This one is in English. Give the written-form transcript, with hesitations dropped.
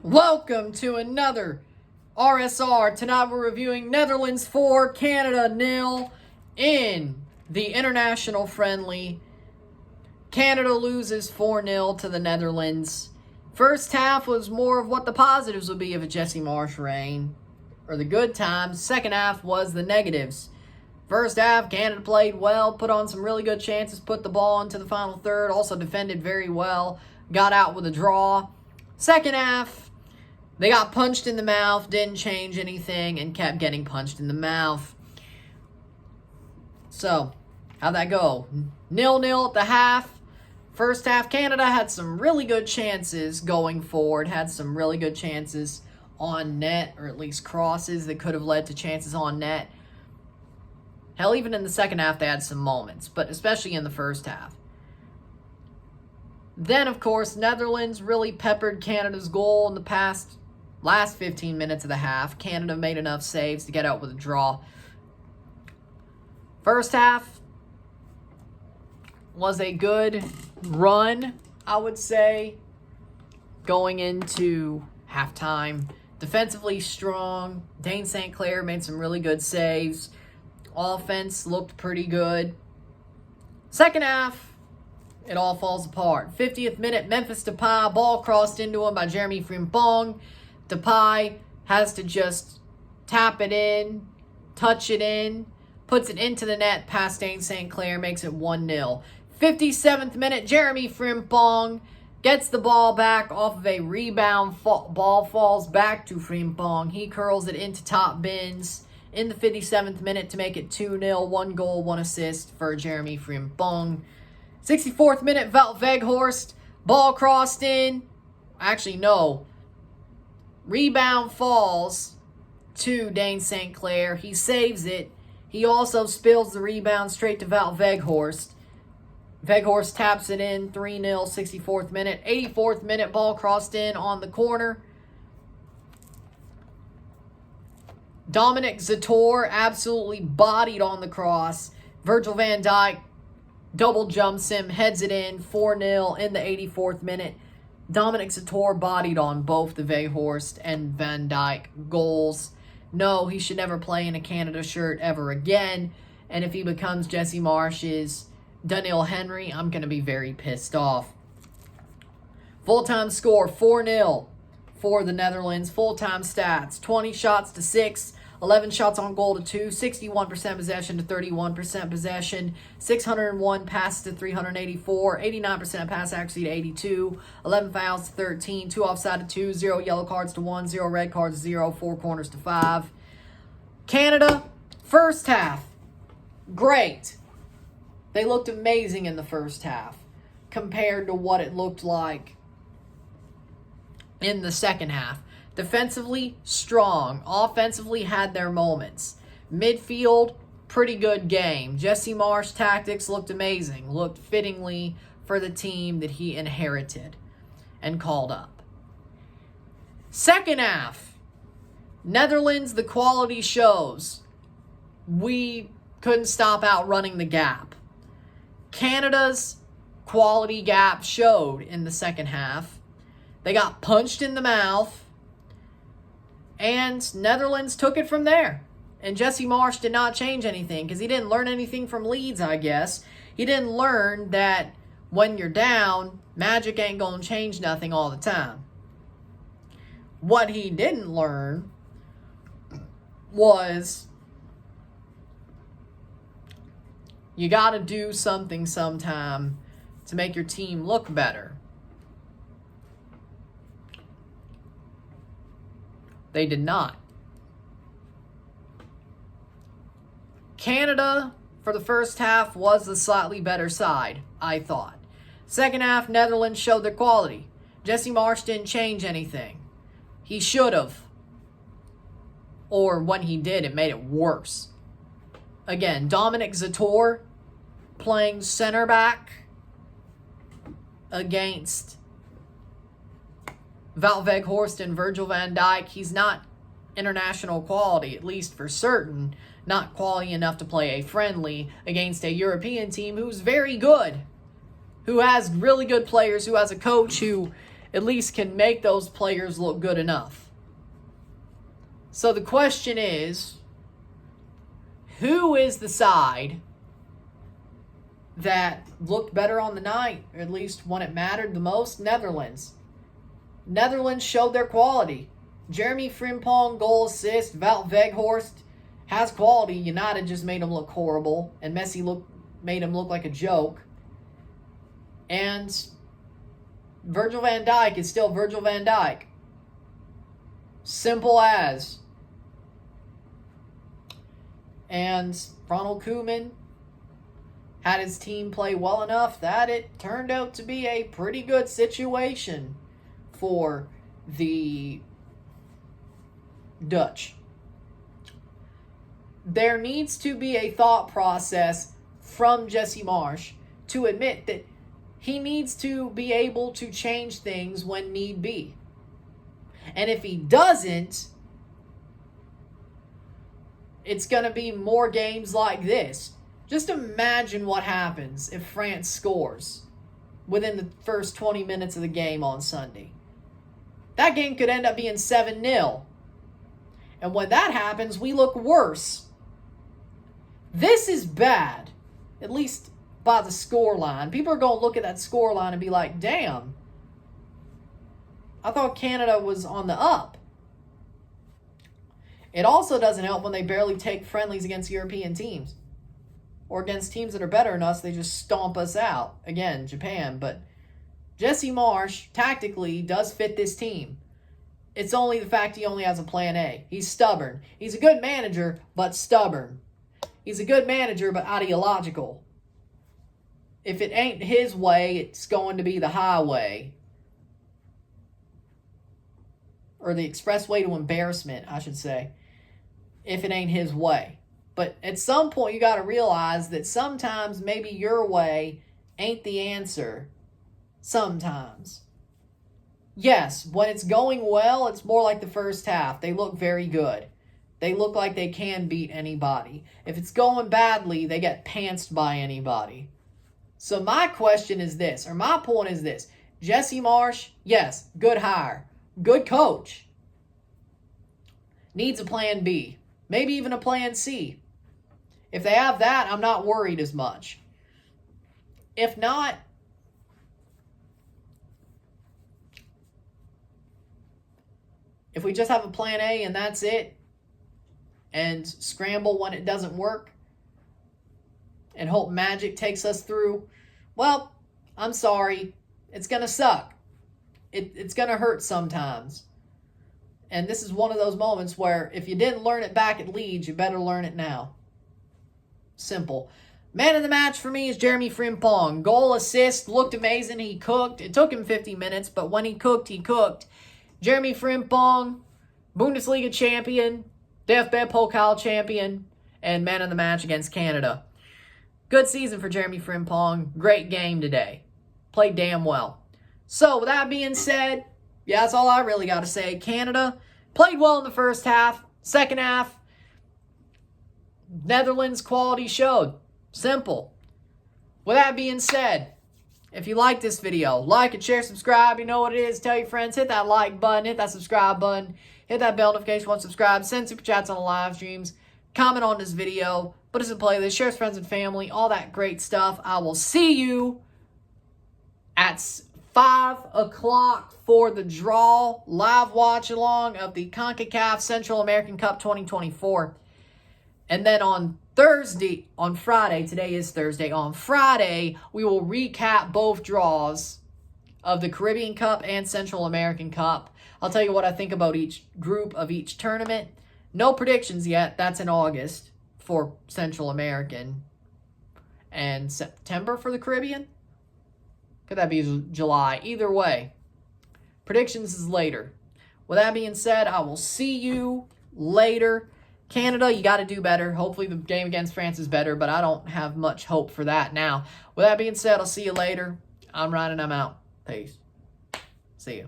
Welcome to another RSR. Tonight we're reviewing Netherlands 4, Canada 0 in the international friendly. Canada loses 4-0 to the Netherlands. First half was more of what the positives would be of a Jesse Marsch reign, or the good times. Second half was the negatives. First half, Canada played well, put on some really good chances, put the ball into the final third, also defended very well, got out with a draw. Second half, they got punched in the mouth, didn't change anything, and kept getting punched in the mouth. So, how'd that go? 0-0 at the half. First half, Canada had some really good chances going forward, had some really good chances on net, or at least crosses that could have led to chances on net. Hell, even in the second half, they had some moments, but especially in the first half. Then, of course, Netherlands really peppered Canada's goal in the last 15 minutes of the half. Canada made enough saves to get out with a draw. First half was a good run, I would say, going into halftime. Defensively strong. Dane St. Clair made some really good saves. Offense looked pretty good. Second half, it all falls apart. 50th minute, Memphis Depay, ball crossed into him by Jeremy Frimpong. Depay has to just tap it in, touch it in, puts it into the net past Dane St. Clair, makes it 1-0. 57th minute, Jeremy Frimpong gets the ball back off of a rebound. Ball falls back to Frimpong. He curls it into top bins in the 57th minute to make it 2-0. 1 goal, 1 assist for Jeremy Frimpong. 64th minute, Wout Weghorst. Ball crossed in. Actually, no. Rebound falls to Dane St. Clair. He saves it. He also spills the rebound straight to Wout Weghorst. Weghorst taps it in. 3-0, 64th minute. 84th minute, ball crossed in on the corner. Dominic Zator absolutely bodied on the cross. Virgil van Dijk double jumps him, heads it in, 4-0 in the 84th minute. Dominic Zator bodied on both the Weghorst and Van Dijk goals. No, he should never play in a Canada shirt ever again. And if he becomes Jesse Marsch's Daniel Henry, I'm going to be very pissed off. Full-time score, 4-0 for the Netherlands. Full-time stats, 20 shots to 6. 11 shots on goal to 2, 61% possession to 31% possession, 601 passes to 384, 89% pass accuracy to 82, 11 fouls to 13, 2 offside to 2, 0 yellow cards to 1, 0 red cards to 0, 4 corners to 5. Canada, first half, great. They looked amazing in the first half compared to what it looked like in the second half. Defensively, strong. Offensively, had their moments. Midfield, pretty good game. Jesse Marsch tactics looked amazing. Looked fittingly for the team that he inherited and called up. Second half, Netherlands, the quality shows. We couldn't stop outrunning the gap. Canada's quality gap showed in the second half. They got punched in the mouth. And Netherlands took it from there. And Jesse Marsch did not change anything because he didn't learn anything from Leeds, I guess. He didn't learn that when you're down, magic ain't going to change nothing all the time. What he didn't learn was you got to do something sometime to make your team look better. They did not. Canada, for the first half, was the slightly better side, I thought. Second half, Netherlands showed their quality. Jesse Marsch didn't change anything. He should have. Or when he did, it made it worse. Again, Dominic Zator playing center back against Wout Weghorst and Virgil van Dijk. He's not international quality, at least for certain. Not quality enough to play a friendly against a European team who's very good. Who has really good players, who has a coach who at least can make those players look good enough. So the question is, who is the side that looked better on the night, or at least when it mattered the most? Netherlands. Netherlands showed their quality. Jeremy Frimpong, goal assist. Wout Weghorst has quality. United just made him look horrible, and Messi made him look like a joke. And Virgil van Dijk is still Virgil van Dijk. Simple as. And Ronald Koeman had his team play well enough that it turned out to be a pretty good situation for the Dutch. There needs to be a thought process from Jesse Marsch to admit that he needs to be able to change things when need be. And if he doesn't, it's going to be more games like this. Just imagine what happens if France scores within the first 20 minutes of the game on Sunday. That game could end up being 7-0. And when that happens, we look worse. This is bad, at least by the scoreline. People are going to look at that scoreline and be like, damn, I thought Canada was on the up. It also doesn't help when they barely take friendlies against European teams. Or against teams that are better than us, they just stomp us out. Again, Japan. But Jesse Marsch, tactically, does fit this team. It's only the fact he only has a plan A. He's stubborn. He's a good manager, but stubborn. He's a good manager, but ideological. If it ain't his way, it's going to be the highway. Or the expressway to embarrassment, I should say. If it ain't his way. But at some point, you got to realize that sometimes maybe your way ain't the answer. Sometimes. Yes, when it's going well, it's more like the first half. They look very good. They look like they can beat anybody. If it's going badly, they get pantsed by anybody. So my question is this, or my point is this. Jesse Marsch, yes, good hire. Good coach. Needs a plan B. Maybe even a plan C. If they have that, I'm not worried as much. If not, if we just have a plan A and that's it, and scramble when it doesn't work, and hope magic takes us through, well, I'm sorry. It's going to suck. It's going to hurt sometimes. And this is one of those moments where if you didn't learn it back at Leeds, you better learn it now. Simple. Man of the match for me is Jeremy Frimpong. Goal, assist, looked amazing. He cooked. It took him 50 minutes, but when he cooked, he cooked. Jeremy Frimpong, Bundesliga champion, DFB Pokal champion, and man of the match against Canada. Good season for Jeremy Frimpong. Great game today. Played damn well. So, with that being said, yeah, that's all I really got to say. Canada played well in the first half. Second half, Netherlands quality showed. Simple. With that being said, if you like this video, like it, share, subscribe. You know what it is. Tell your friends. Hit that like button. Hit that subscribe button. Hit that bell notification once subscribed. Send super chats on the live streams. Comment on this video. Put us in playlist. Share with friends and family. All that great stuff. I will see you at 5 o'clock for the draw. Live watch along of the CONCACAF Central American Cup 2024. And then on Friday, today is Thursday, on Friday, we will recap both draws of the Caribbean Cup and Central American Cup. I'll tell you what I think about each group of each tournament. No predictions yet. That's in August for Central American. And September for the Caribbean? Could that be July? Either way, predictions is later. With that being said, I will see you later. Canada, you got to do better. Hopefully the game against France is better, but I don't have much hope for that now. With that being said, I'll see you later. I'm Ryan and I'm out. Peace. See you.